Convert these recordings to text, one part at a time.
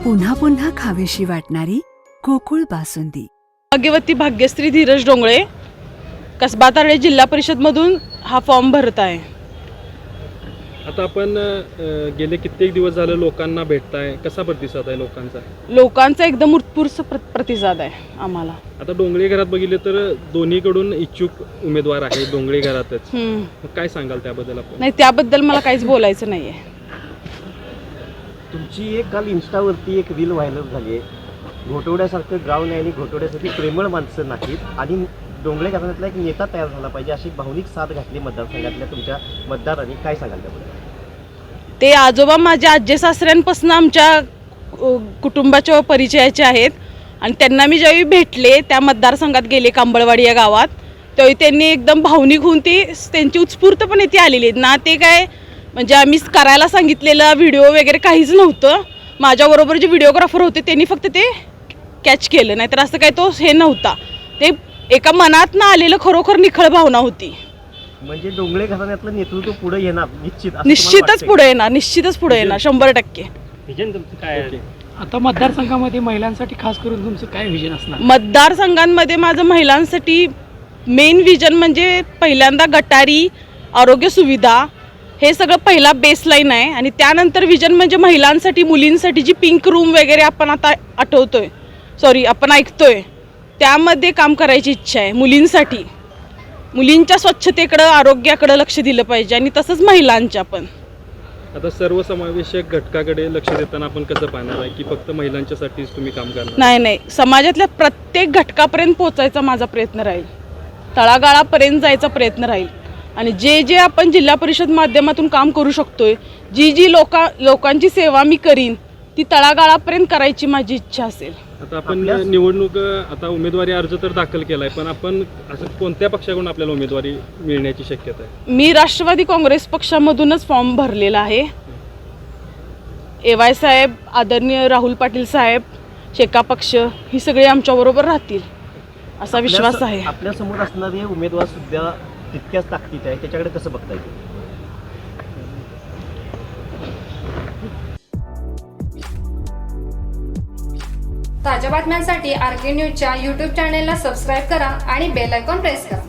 पुन्हा पुन्हा खावीशी वाटणारी गोकुळ बासुंदी. भाग्यवती भाग्यश्री धीरज डोंगळे, कसबा तारळे जिल्हा परिषद मधून हा फॉर्म भरत आहे. आता आपण गेले कित्येक दिवस झाले लोकांना भेटताय, कसा प्रतिसाद आहे लोकांचा? लोकांचा एकदम उत्स्फूर्त प्रतिसाद आहे आम्हाला. आता डोंगळे घरात बघितले तर दोन्हीकडून इच्छुक उमेदवार आहेत डोंगळे घरातच. मग काय सांगाल त्याबद्दल आपण? नाही, त्याबद्दल मला काहीच बोलायचं नाहीये. तुमची एक काल इन्स्टावरती एक रील व्हायरल झाली आहे. घोटवड्यासारखं गाव नाही आणि घोटवड्यासाठी प्रेमळ माणसं नाहीत आणि डोंगळे घराण्यातला एक नेता तयार झाला पाहिजे अशी भावनिक साथ घातली मतदारसंघातल्या तुमच्या मतदारांनी. काय सांगाल त्याबद्दल? ते आजोबा माझ्या आजी सासऱ्यांपासून आमच्या कुटुंबाच्या परिचयाचे आहेत आणि त्यांना मी ज्यावेळी भेटले त्या मतदारसंघात गेले कांबळवाडी या गावात, त्यावेळी त्यांनी एकदम भावनिक होऊन त्यांची उत्स्फूर्तपणे ती आलेली ना. ते काय म्हणजे आम्ही करायला सांगितलेलं व्हिडिओ वगैरे काहीच नव्हतं. माझ्याबरोबर जे व्हिडिओग्राफर होते त्यांनी फक्त ते कॅच केलं, नाहीतर असं काही तो हे नव्हता. ते एका मनात ना आलेलं खरोखर निखळ भावना होती. म्हणजे डोंगळे घराण्यातलं नेतृत्व पुढे येणार निश्चितच पुढे येणार, निश्चितच पुढे येणार 100%. विजन तुमचं काय आहे? आता मतदारसंघामध्ये महिलांसाठी खास करून तुमचं काय विजन असणार? मतदारसंघांमध्ये माझं महिलांसाठी मेन विजन म्हणजे पहिल्यांदा गटारी, आरोग्य सुविधा हे सगळं पहिला बेसलाईन आहे आणि त्यानंतर विजन म्हणजे महिलांसाठी मुलींसाठी जी पिंक रूम वगैरे आपण आता आपण ऐकतोय त्यामध्ये काम करायची इच्छा आहे. मुलींसाठी मुलींच्या स्वच्छतेकडं आरोग्याकडं लक्ष दिलं पाहिजे आणि तसंच महिलांच्या पण. आता सर्वसमावेशक घटकाकडे लक्ष देताना आपण कसं पाहणार आहे की फक्त महिलांच्यासाठीच तुम्ही काम करणार? नाही, समाजातल्या प्रत्येक घटकापर्यंत पोहोचायचा माझा प्रयत्न राहील, तळागाळापर्यंत जायचा प्रयत्न राहील आणि जे आपण जिल्हा परिषद माध्यमातून काम करू शकतोय, जी लोकांची सेवा मी करीन ती तळागाळापर्यंत करायची माझी इच्छा असेल. आता आपण निवडणूक आता उमेदवारी अर्ज तर दाखल केलाय, पण आपण असं कोणत्या पक्षाकडून आपल्याला उमेदवारी मिळण्याची शक्यता आहे? मी राष्ट्रवादी काँग्रेस पक्षामधूनच फॉर्म भरलेला आहे. AY साहेब, आदरणीय राहुल पाटील साहेब, शेका पक्ष ही सगळे आमच्याबरोबर राहतील असा विश्वास आहे. आपल्या समोर असणारे उमेदवार सुद्धा तितक्याच ताकदीचे आहे, त्याच्याकडे कसं बघता येईल? ताज्या बातम्यांसाठी RK न्यूजच्या YouTube चॅनेलला सबस्क्राईब करा आणि बेल आयकॉन प्रेस करा.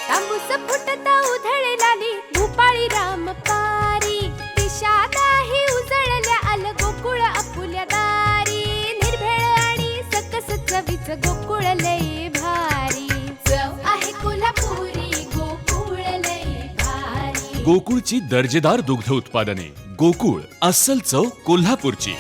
तांबूस फुटता उधळलाली भूपाळी रामपारी, दिशादाही उजळल्या आल गोकुळ आपुल्या दारी. निर्भेळ आणि सकस चवीच गोकुळ लय भारी, चव आहे कोल्हापुरी गोकुळ लय भारी. गोकुळची दर्जेदार दुग्ध उत्पादने. गोकुळ, अस्सल चव कोल्हापूरची.